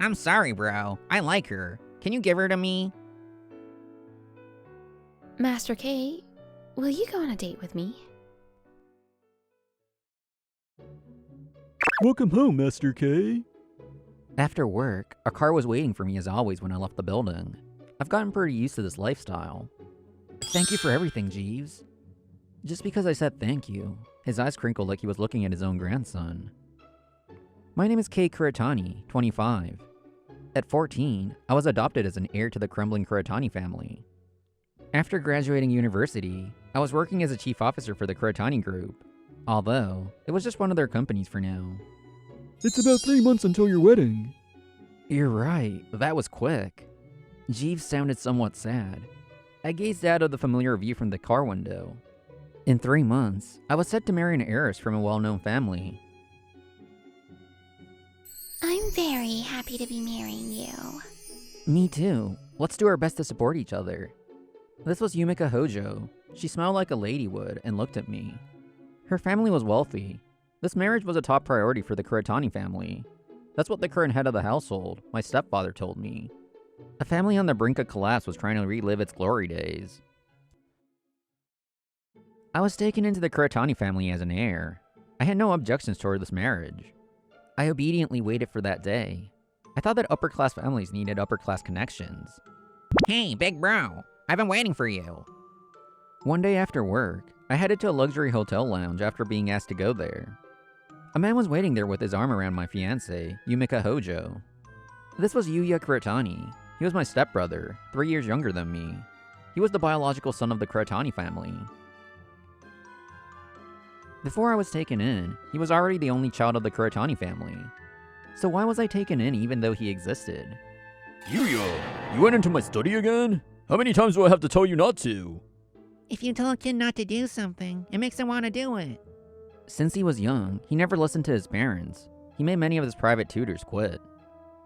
I'm sorry, bro. I like her. Can you give her to me? Master K, will you go on a date with me? Welcome home, Master K. After work, a car was waiting for me as always when I left the building. I've gotten pretty used to this lifestyle. Thank you for everything, Jeeves. Just because I said thank you, his eyes crinkled like he was looking at his own grandson. My name is Kei Kuretani, 25. At 14, I was adopted as an heir to the crumbling Kuretani family. After graduating university, I was working as a chief officer for the Kuretani group, although it was just one of their companies for now. It's about 3 months until your wedding. You're right, that was quick. Jeeves sounded somewhat sad. I gazed out of the familiar view from the car window. In 3 months, I was set to marry an heiress from a well-known family. I'm very happy to be marrying you. Me too. Let's do our best to support each other. This was Yumika Hojo. She smiled like a lady would and looked at me. Her family was wealthy. This marriage was a top priority for the Kuretani family. That's what the current head of the household, my stepfather, told me. A family on the brink of collapse was trying to relive its glory days. I was taken into the Kuretani family as an heir. I had no objections toward this marriage. I obediently waited for that day. I thought that upper-class families needed upper-class connections. Hey, big bro. I've been waiting for you. One day after work, I headed to a luxury hotel lounge after being asked to go there. A man was waiting there with his arm around my fiancée, Yumika Hojo. This was Yuya Kuretani. He was my stepbrother, 3 years younger than me. He was the biological son of the Kuretani family. Before I was taken in, he was already the only child of the Kuretani family. So why was I taken in even though he existed? Yuya, you went into my study again? How many times do I have to tell you not to? If you tell a kid not to do something, it makes him want to do it. Since he was young, he never listened to his parents. He made many of his private tutors quit.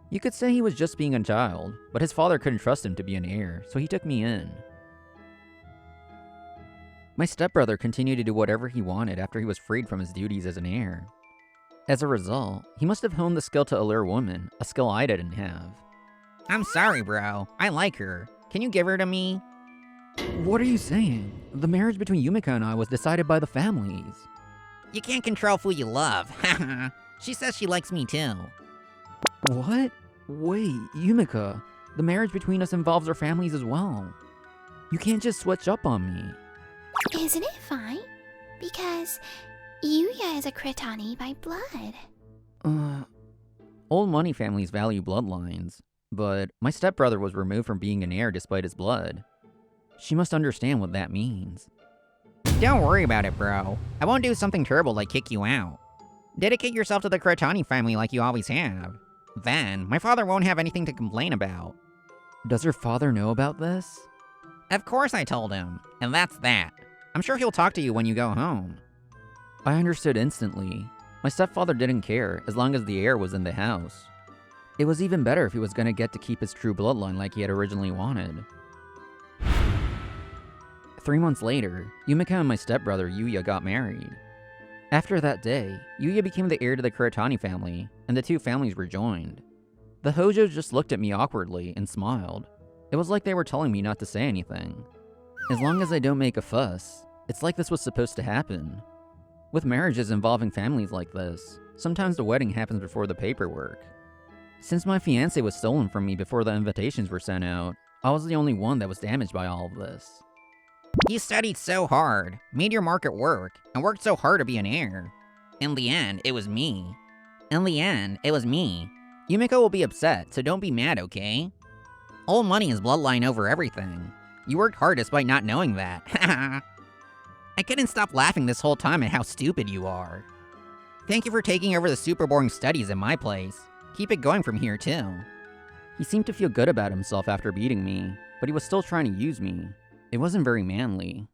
You could say he was just being a child, but his father couldn't trust him to be an heir, so he took me in. My stepbrother continued to do whatever he wanted after he was freed from his duties as an heir. As a result, he must have honed the skill to allure women, a skill I didn't have. I'm sorry, bro. I like her. Can you give her to me? What are you saying? The marriage between Yumika and I was decided by the families. You can't control who you love. She says she likes me too. What? Wait, Yumika, the marriage between us involves our families as well. You can't just switch up on me. Isn't it fine? Because Yuya is a Kuretani by blood. Old money families value bloodlines, but my stepbrother was removed from being an heir despite his blood. She must understand what that means. Don't worry about it, bro. I won't do something terrible like kick you out. Dedicate yourself to the Kuretani family like you always have. Then, my father won't have anything to complain about. Does her father know about this? Of course I told him, and that's that. I'm sure he'll talk to you when you go home. I understood instantly. My stepfather didn't care as long as the heir was in the house. It was even better if he was going to get to keep his true bloodline like he had originally wanted. 3 months later, Yumika and my stepbrother Yuya got married. After that day, Yuya became the heir to the Kuretani family, and the two families were joined. The Hojos just looked at me awkwardly and smiled. It was like they were telling me not to say anything. As long as I don't make a fuss, it's like this was supposed to happen. With marriages involving families like this, sometimes the wedding happens before the paperwork. Since my fiancé was stolen from me before the invitations were sent out, I was the only one that was damaged by all of this. You studied so hard, made your mark at work, and worked so hard to be an heir. In the end, it was me. Yumiko will be upset, so don't be mad, okay? Old money is bloodline over everything. You worked hard despite not knowing that. I couldn't stop laughing this whole time at how stupid you are. Thank you for taking over the super boring studies in my place. Keep it going from here, too. He seemed to feel good about himself after beating me, but he was still trying to use me. It wasn't very manly.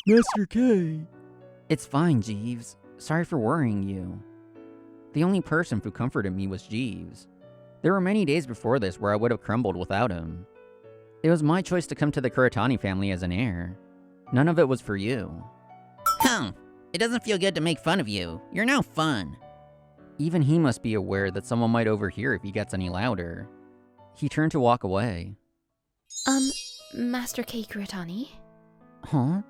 Master K. It's fine, Jeeves. Sorry for worrying you. The only person who comforted me was Jeeves. There were many days before this where I would have crumbled without him. It was my choice to come to the Kuretani family as an heir. None of it was for you. It doesn't feel good to make fun of you. You're no fun. Even he must be aware that someone might overhear if he gets any louder. He turned to walk away. Master K. Kuretani? Huh?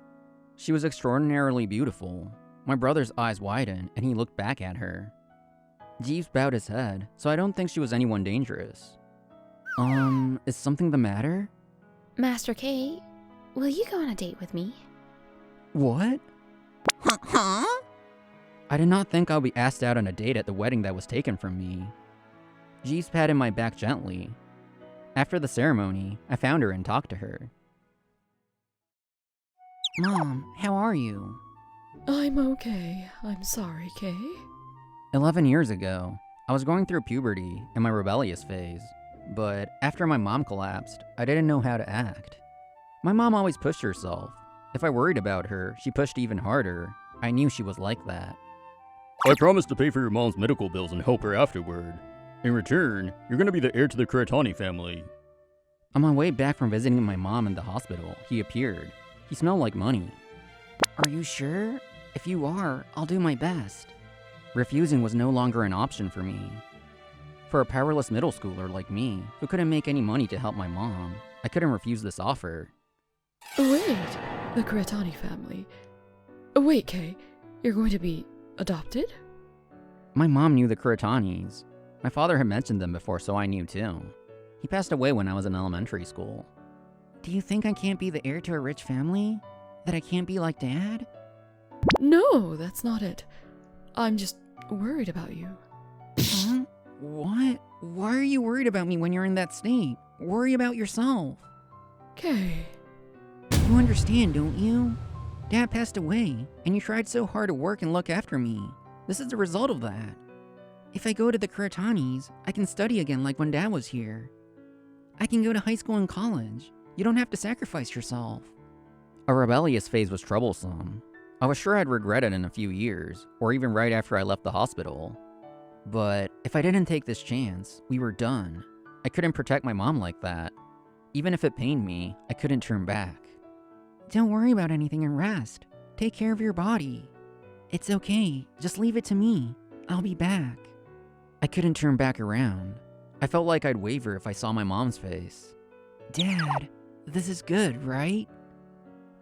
She was extraordinarily beautiful. My brother's eyes widened, and he looked back at her. Jeeves bowed his head, so I don't think she was anyone dangerous. Is something the matter? Master K, will you go on a date with me? What? Huh? I did not think I would be asked out on a date at the wedding that was taken from me. Jeeves patted my back gently. After the ceremony, I found her and talked to her. Mom, how are you? I'm okay. I'm sorry, Kay. 11 years ago, I was going through puberty and my rebellious phase, but after my mom collapsed, I didn't know how to act. My mom always pushed herself. If I worried about her, she pushed even harder. I knew she was like that. I promised to pay for your mom's medical bills and help her afterward. In return, you're gonna be the heir to the Kuretani family. On my way back from visiting my mom in the hospital, he appeared. He smelled like money. Are you sure? If you are, I'll do my best. Refusing was no longer an option for me. For a powerless middle schooler like me, who couldn't make any money to help my mom, I couldn't refuse this offer. Wait, the Kuretani family. Wait, Kay, you're going to be adopted? My mom knew the Kuretanis. My father had mentioned them before, so I knew too. He passed away when I was in elementary school. Do you think I can't be the heir to a rich family? That I can't be like Dad? No, that's not it. I'm just worried about you. Huh? What? Why are you worried about me when you're in that state? Worry about yourself. Kay. You understand, don't you? Dad passed away, and you tried so hard to work and look after me. This is the result of that. If I go to the Kuretanis, I can study again like when Dad was here. I can go to high school and college. You don't have to sacrifice yourself. A rebellious phase was troublesome. I was sure I'd regret it in a few years, or even right after I left the hospital. But if I didn't take this chance, we were done. I couldn't protect my mom like that. Even if it pained me, I couldn't turn back. Don't worry about anything and rest. Take care of your body. It's okay. Just leave it to me. I'll be back. I couldn't turn back around. I felt like I'd waver if I saw my mom's face. Dad, this is good, right?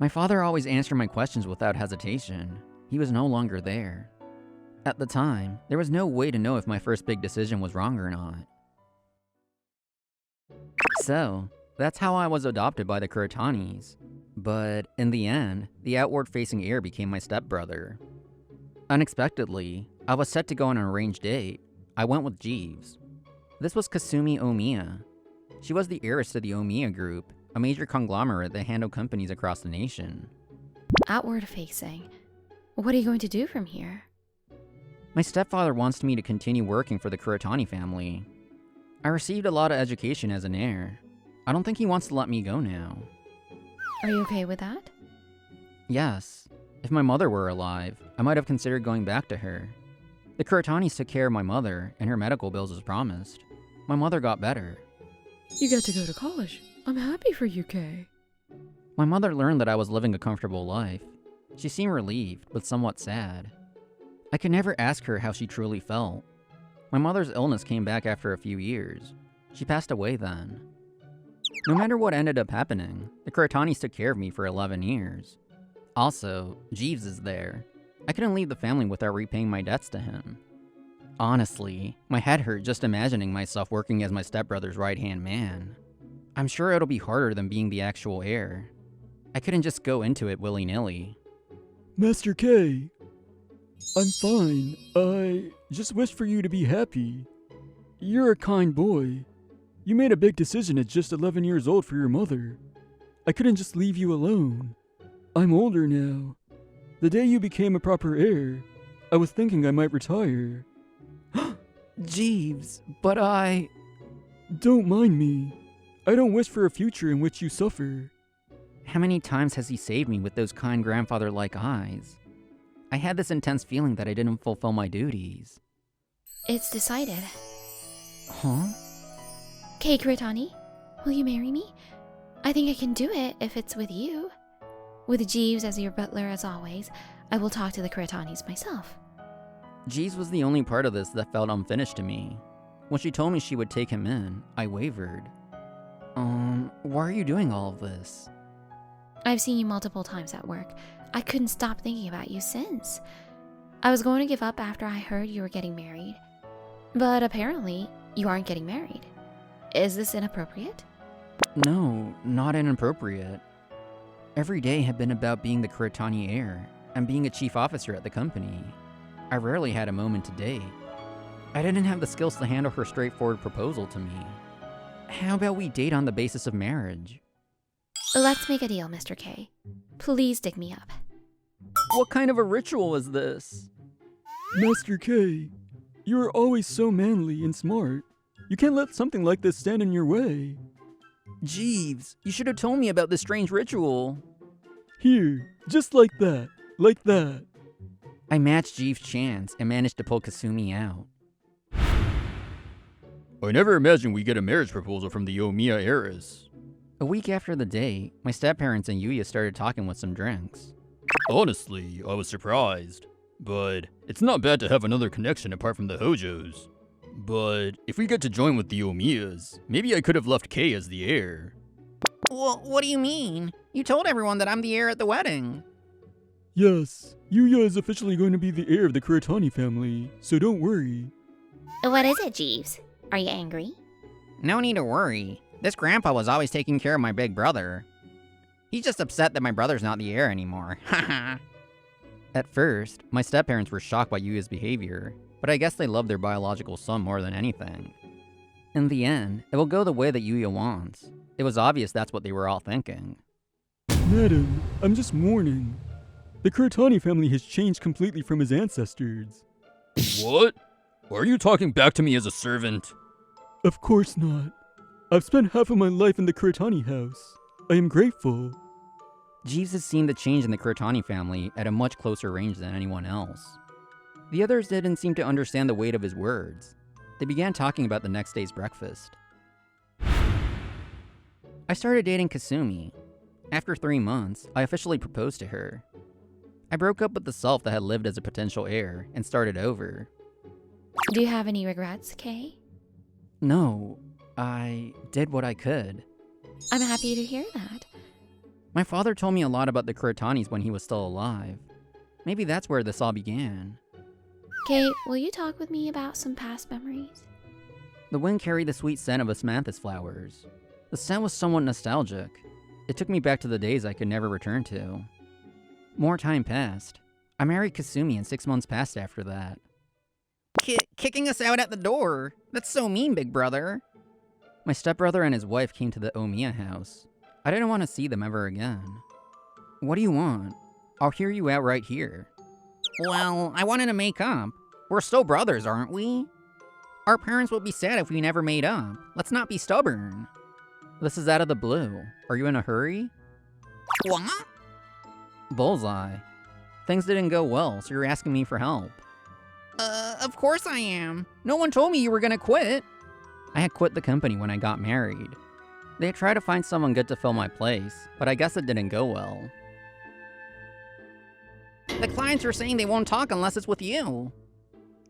My father always answered my questions without hesitation. He was no longer there. At the time, there was no way to know if my first big decision was wrong or not. So, that's how I was adopted by the Kuretanis. But in the end, the outward-facing heir became my stepbrother. Unexpectedly, I was set to go on an arranged date. I went with Jeeves. This was Kasumi Omiya. She was the heiress to the Omiya Group, a major conglomerate that handled companies across the nation. Outward facing. What are you going to do from here? My stepfather wants me to continue working for the Kuretani family. I received a lot of education as an heir. I don't think he wants to let me go now. Are you okay with that? Yes. If my mother were alive, I might have considered going back to her. The Kuretanis took care of my mother, and her medical bills as promised. My mother got better. You get to go to college. I'm happy for you, Kay. My mother learned that I was living a comfortable life. She seemed relieved, but somewhat sad. I could never ask her how she truly felt. My mother's illness came back after a few years. She passed away then. No matter what ended up happening, the Kuretanis took care of me for 11 years. Also, Jeeves is there. I couldn't leave the family without repaying my debts to him. Honestly, my head hurt just imagining myself working as my stepbrother's right-hand man. I'm sure it'll be harder than being the actual heir. I couldn't just go into it willy-nilly. Master K, I'm fine. I just wish for you to be happy. You're a kind boy. You made a big decision at just 11 years old for your mother. I couldn't just leave you alone. I'm older now. The day you became a proper heir, I was thinking I might retire. Jeeves, but I... Don't mind me. I don't wish for a future in which you suffer. How many times has he saved me with those kind grandfather-like eyes? I had this intense feeling that I didn't fulfill my duties. It's decided. Huh? Kay Kuretani, will you marry me? I think I can do it if it's with you. With Jeeves as your butler as always, I will talk to the Kuretanis myself. Jeeves was the only part of this that felt unfinished to me. When she told me she would take him in, I wavered. Why are you doing all of this? I've seen you multiple times at work. I couldn't stop thinking about you since. I was going to give up after I heard you were getting married. But apparently, you aren't getting married. Is this inappropriate? No, not inappropriate. Every day had been about being the Kuretani heir and being a chief officer at the company. I rarely had a moment to date. I didn't have the skills to handle her straightforward proposal to me. How about we date on the basis of marriage? Let's make a deal, Mr. K. Please dig me up. What kind of a ritual is this? Master K, you are always so manly and smart. You can't let something like this stand in your way. Jeeves, you should have told me about this strange ritual. Here, just like that, like that. I matched Jeeves' chance and managed to pull Kasumi out. I never imagined we'd get a marriage proposal from the Omiya heiress. A week after the date, my step-parents and Yuya started talking with some drinks. Honestly, I was surprised. But it's not bad to have another connection apart from the Hojos. But if we get to join with the Omiyas, maybe I could have left Kei as the heir. Well, what do you mean? You told everyone that I'm the heir at the wedding. Yes, Yuya is officially going to be the heir of the Kuretani family, so don't worry. What is it, Jeeves? Are you angry? No need to worry. This grandpa was always taking care of my big brother. He's just upset that my brother's not the heir anymore. Haha. At first, my step-parents were shocked by Yuya's behavior, but I guess they love their biological son more than anything. In the end, it will go the way that Yuya wants. It was obvious that's what they were all thinking. Madam, I'm just mourning. The Kuretani family has changed completely from his ancestors. What? Are you talking back to me as a servant? Of course not. I've spent half of my life in the Kuretani house. I am grateful. Jeeves has seen the change in the Kuretani family at a much closer range than anyone else. The others didn't seem to understand the weight of his words. They began talking about the next day's breakfast. I started dating Kasumi. After 3 months, I officially proposed to her. I broke up with the self that had lived as a potential heir and started over. Do you have any regrets, Kay? No, I did what I could. I'm happy to hear that. My father told me a lot about the Kuretanis when he was still alive. Maybe that's where this all began. Kay, will you talk with me about some past memories? The wind carried the sweet scent of osmanthus flowers. The scent was somewhat nostalgic. It took me back to the days I could never return to. More time passed. I married Kasumi and 6 months passed after that. Kicking us out at the door. That's so mean, big brother. My stepbrother and his wife came to the Omiya house. I didn't want to see them ever again. What do you want? I'll hear you out right here. Well, I wanted to make up. We're still brothers, aren't we? Our parents would be sad if we never made up. Let's not be stubborn. This is out of the blue. Are you in a hurry? What? Bullseye. Things didn't go well, so you're asking me for help. Of course I am. No one told me you were gonna quit. I had quit the company when I got married. They had tried to find someone good to fill my place, but I guess it didn't go well. The clients are saying they won't talk unless it's with you.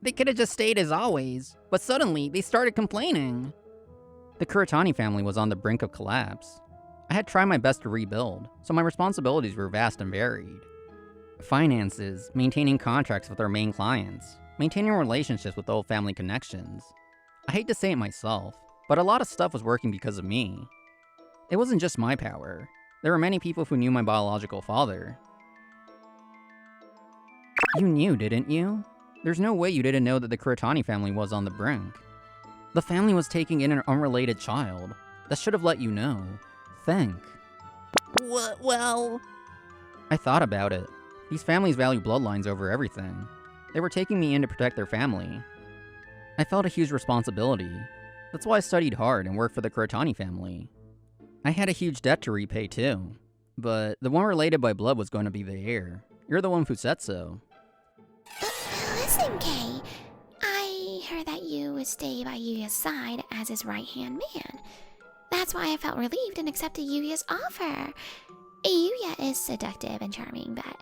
They could have just stayed as always, but suddenly they started complaining. The Kuretani family was on the brink of collapse. I had tried my best to rebuild, so my responsibilities were vast and varied. Finances, maintaining contracts with our main clients, maintaining relationships with old family connections. I hate to say it myself, but a lot of stuff was working because of me. It wasn't just my power. There were many people who knew my biological father. You knew, didn't you? There's no way you didn't know that the Kuretani family was on the brink. The family was taking in an unrelated child. That should have let you know. Think. Well... I thought about it. These families value bloodlines over everything. They were taking me in to protect their family. I felt a huge responsibility. That's why I studied hard and worked for the Kuretani family. I had a huge debt to repay too, but the one related by blood was going to be the heir. You're the one who said so. Listen, Kay. I heard that you would stay by Yuya's side as his right-hand man. That's why I felt relieved and accepted Yuya's offer. Yuya is seductive and charming, but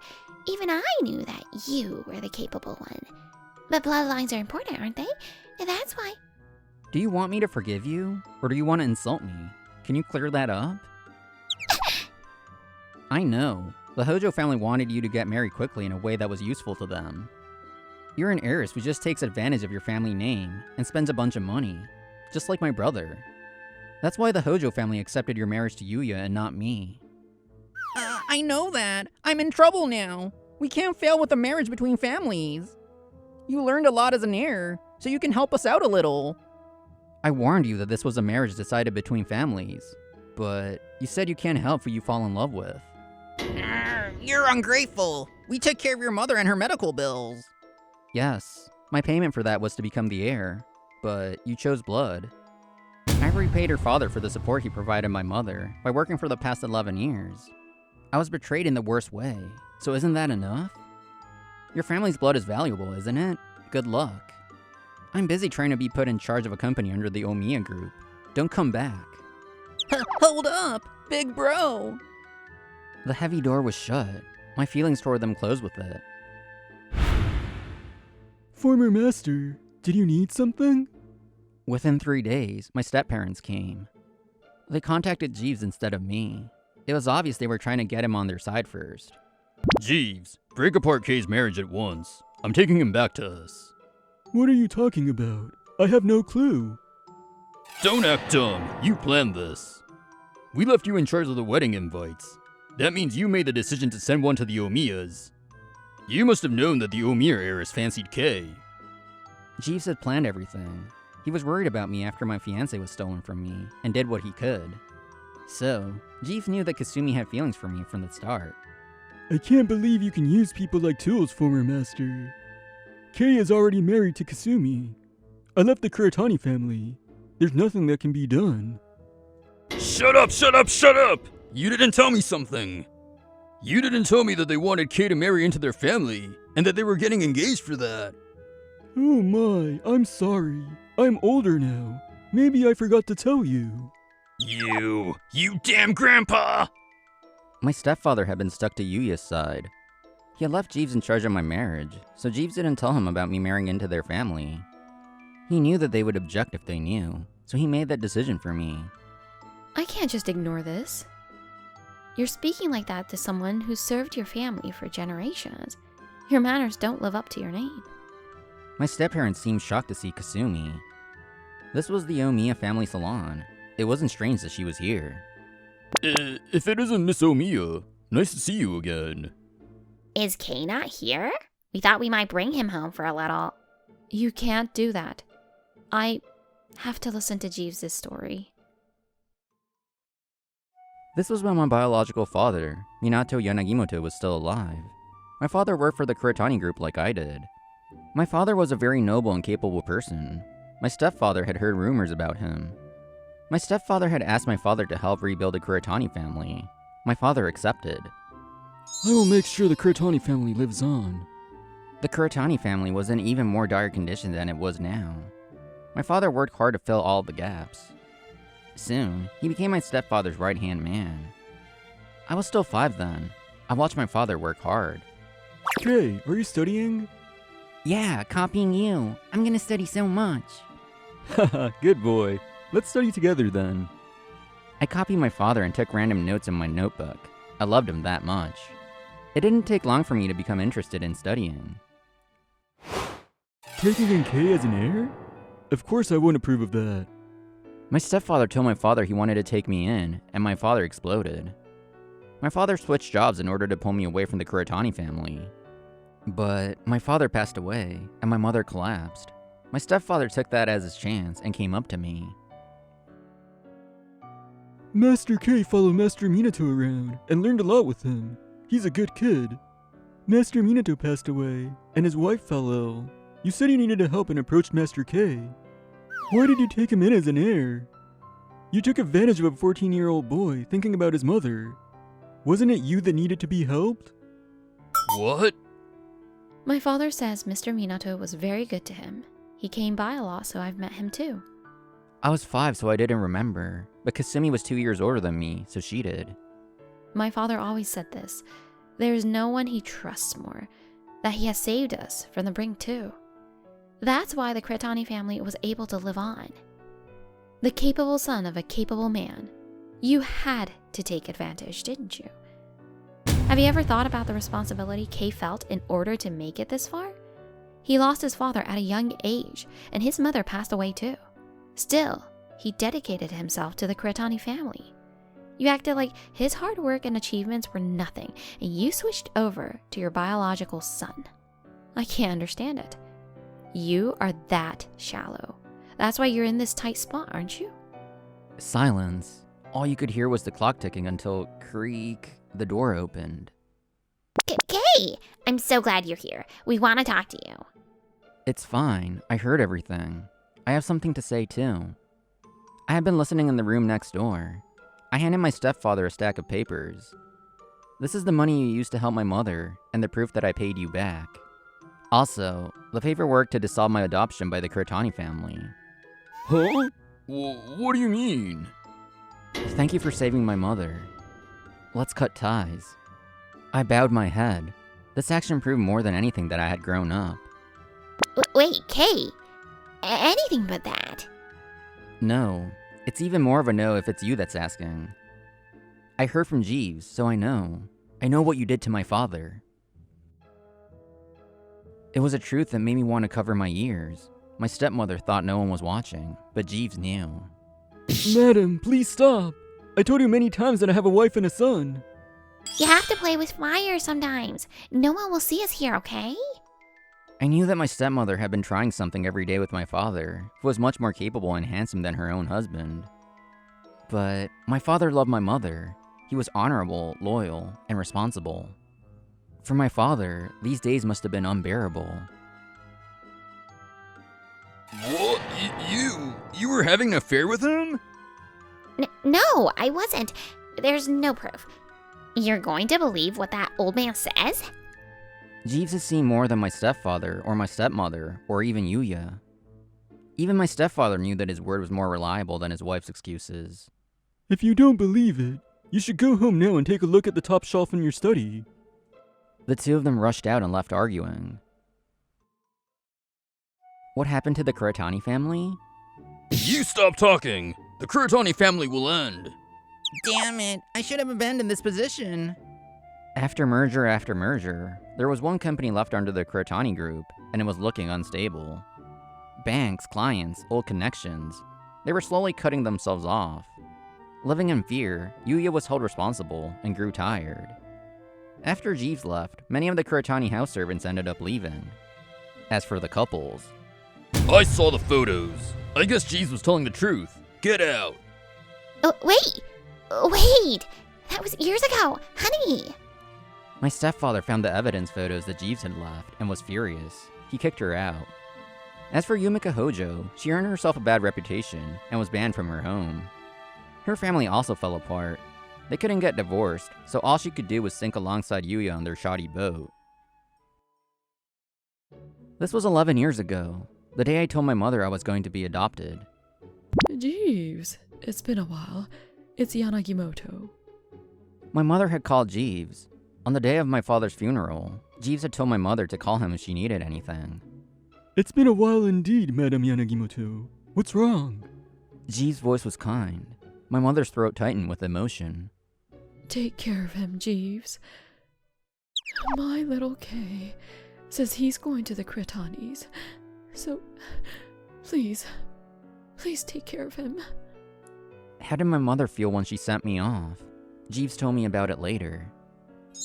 even I knew that you were the capable one. But bloodlines are important, aren't they? That's why. Do you want me to forgive you? Or do you want to insult me? Can you clear that up? I know. The Hojo family wanted you to get married quickly in a way that was useful to them. You're an heiress who just takes advantage of your family name and spends a bunch of money, just like my brother. That's why the Hojo family accepted your marriage to Yuya and not me. I know that. I'm in trouble now. We can't fail with a marriage between families. You learned a lot as an heir, so you can help us out a little. I warned you that this was a marriage decided between families, but you said you can't help who you fall in love with. You're ungrateful. We took care of your mother and her medical bills. Yes, my payment for that was to become the heir, but you chose blood. I repaid her father for the support he provided my mother by working for the past 11 years. I was betrayed in the worst way, so isn't that enough? Your family's blood is valuable, isn't it? Good luck. I'm busy trying to be put in charge of a company under the Omiya group. Don't come back. Hold up, big bro. The heavy door was shut. My feelings toward them closed with it. Former master, did you need something? Within 3 days, my step-parents came. They contacted Jeeves instead of me. It was obvious they were trying to get him on their side first. Jeeves, break apart Kay's marriage at once. I'm taking him back to us. What are you talking about? I have no clue. Don't act dumb. You planned this. We left you in charge of the wedding invites. That means you made the decision to send one to the Omiyas. You must have known that the Omiya heiress fancied Kay. Jeeves had planned everything. He was worried about me after my fiancée was stolen from me, and did what he could. So, Jeeves knew that Kasumi had feelings for me from the start. I can't believe you can use people like tools, former master. Kay is already married to Kasumi. I left the Kuretani family. There's nothing that can be done. Shut up, shut up, shut up! You didn't tell me something. You didn't tell me that they wanted Kay to marry into their family, and that they were getting engaged for that. Oh my, I'm sorry. I'm older now. Maybe I forgot to tell you. You damn grandpa! My stepfather had been stuck to Yuya's side. He had left Jeeves in charge of my marriage, so Jeeves didn't tell him about me marrying into their family. He knew that they would object if they knew, so he made that decision for me. I can't just ignore this. You're speaking like that to someone who served your family for generations. Your manners don't live up to your name. My step-parents seemed shocked to see Kasumi. This was the Omiya family salon. It wasn't strange that she was here. If it isn't Miss Omiya, nice to see you again. Is Kay not here? We thought we might bring him home for a little. You can't do that. I have to listen to Jeeves' story. This was when my biological father, Minato Yanagimoto, was still alive. My father worked for the Kuretani group like I did. My father was a very noble and capable person. My stepfather had heard rumors about him. My stepfather had asked my father to help rebuild the Kuretani family. My father accepted. I will make sure the Kuretani family lives on. The Kuretani family was in even more dire condition than it was now. My father worked hard to fill all the gaps. Soon, he became my stepfather's right-hand man. I was still 5 then. I watched my father work hard. Kay, are you studying? Yeah, copying you. I'm gonna study so much. Haha, good boy. Let's study together then. I copied my father and took random notes in my notebook. I loved him that much. It didn't take long for me to become interested in studying. Taking in Kay as an heir? Of course I won't approve of that. My stepfather told my father he wanted to take me in, and my father exploded. My father switched jobs in order to pull me away from the Kuretani family. But my father passed away, and my mother collapsed. My stepfather took that as his chance and came up to me. Master Kay followed Master Minato around and learned a lot with him. He's a good kid. Master Minato passed away, and his wife fell ill. You said you needed help and approached Master Kay. Why did you take him in as an heir? You took advantage of a 14-year-old boy thinking about his mother. Wasn't it you that needed to be helped? What? My father says Mr. Minato was very good to him. He came by a lot, so I've met him too. I was 5, so I didn't remember, but Kasumi was 2 years older than me, so she did. My father always said this. There is no one he trusts more, that he has saved us from the brink too. That's why the Cretani family was able to live on. The capable son of a capable man. You had to take advantage, didn't you? Have you ever thought about the responsibility Kay felt in order to make it this far? He lost his father at a young age, and his mother passed away too. Still, he dedicated himself to the Cretani family. You acted like his hard work and achievements were nothing, and you switched over to your biological son. I can't understand it. You are that shallow. That's why you're in this tight spot, aren't you? Silence. All you could hear was the clock ticking until, creak, the door opened. Kay, I'm so glad you're here. We want to talk to you. It's fine. I heard everything. I have something to say too. I have been listening in the room next door. I handed my stepfather a stack of papers. This is the money you used to help my mother, and the proof that I paid you back. Also, the paperwork to dissolve my adoption by the Cretani family. Huh? What do you mean? Thank you for saving my mother. Let's cut ties. I bowed my head. This action proved more than anything that I had grown up. Wait, Kay. Anything but that. No, it's even more of a no if it's you that's asking. I heard from Jeeves, so I know. I know what you did to my father. It was a truth that made me want to cover my ears. My stepmother thought no one was watching, but Jeeves knew. Madam, please stop. I told you many times that I have a wife and a son. You have to play with fire sometimes. No one will see us here, okay? I knew that my stepmother had been trying something every day with my father, who was much more capable and handsome than her own husband. But my father loved my mother. He was honorable, loyal, and responsible. For my father, these days must have been unbearable. What? You were having an affair with him? No, I wasn't. There's no proof. You're going to believe what that old man says? Jeeves has seen more than my stepfather, or my stepmother, or even Yuya. Even my stepfather knew that his word was more reliable than his wife's excuses. If you don't believe it, you should go home now and take a look at the top shelf in your study. The two of them rushed out and left arguing. What happened to the Cretani family? You stop talking! The Cretani family will end! Damn it, I should have abandoned this position. After merger, there was one company left under the Cretani group, and it was looking unstable. Banks, clients, old connections, they were slowly cutting themselves off. Living in fear, Yuya was held responsible and grew tired. After Jeeves left, many of the Cretani house servants ended up leaving. As for the couples, I saw the photos. I guess Jeeves was telling the truth. Get out! Oh, wait! That was years ago, honey! my stepfather found the evidence photos that Jeeves had left and was furious. He kicked her out. As for Yumika Hojo, she earned herself a bad reputation and was banned from her home. Her family also fell apart. They couldn't get divorced, so all she could do was sink alongside Yuya on their shoddy boat. This was 11 years ago, the day I told my mother I was going to be adopted. Jeeves, it's been a while. It's Yanagimoto. My mother had called Jeeves. On the day of my father's funeral, Jeeves had told my mother to call him if she needed anything. It's been a while indeed, Madam Yanagimoto. What's wrong? Jeeves' voice was kind. My mother's throat tightened with emotion. Take care of him, Jeeves. My little Kay says he's going to the Cretanis. So, please take care of him. How did my mother feel when she sent me off? Jeeves told me about it later.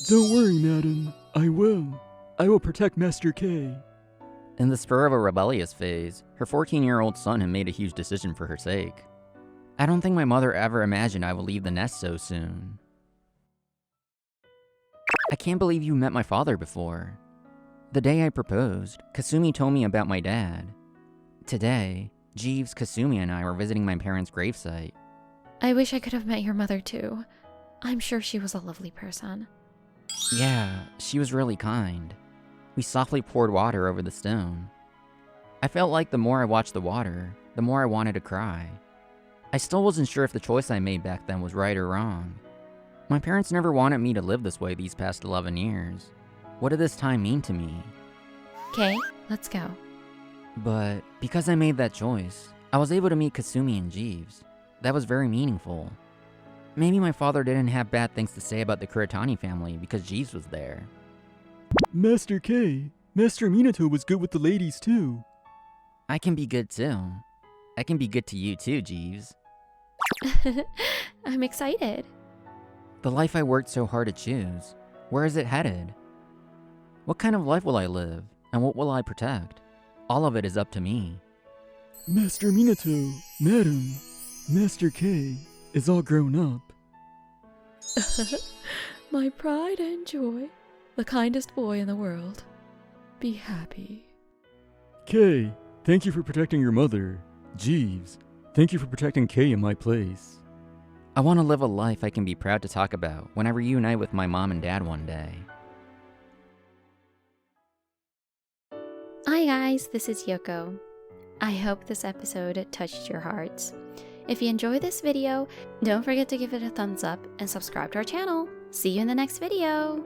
Don't worry, madam. I will. I will protect Master K. In the spur of a rebellious phase, her 14-year-old son had made a huge decision for her sake. I don't think my mother ever imagined I would leave the nest so soon. I can't believe you met my father before. The day I proposed, Kasumi told me about my dad. Today, Jeeves, Kasumi, and I were visiting my parents' gravesite. I wish I could have met your mother too. I'm sure she was a lovely person. Yeah, she was really kind. We softly poured water over the stone. I felt like the more I watched the water, the more I wanted to cry. I still wasn't sure if the choice I made back then was right or wrong. My parents never wanted me to live this way these past 11 years. What did this time mean to me? Okay, let's go. But because I made that choice, I was able to meet Kasumi and Jeeves. That was very meaningful. Maybe my father didn't have bad things to say about the Kuretani family because Jeeves was there. Master K, Master Minato was good with the ladies too. I can be good too. I can be good to you too, Jeeves. I'm excited. The life I worked so hard to choose, where is it headed? What kind of life will I live, and what will I protect? All of it is up to me. Master Minato, Madam, Master K is all grown up. My pride and joy, the kindest boy in the world. Be happy. K, thank you for protecting your mother. Jeeves, thank you for protecting K in my place. I want to live a life I can be proud to talk about when I reunite with my mom and dad one day. Hi guys, this is Yoko. I hope this episode touched your hearts. If you enjoyed this video, don't forget to give it a thumbs up and subscribe to our channel. See you in the next video!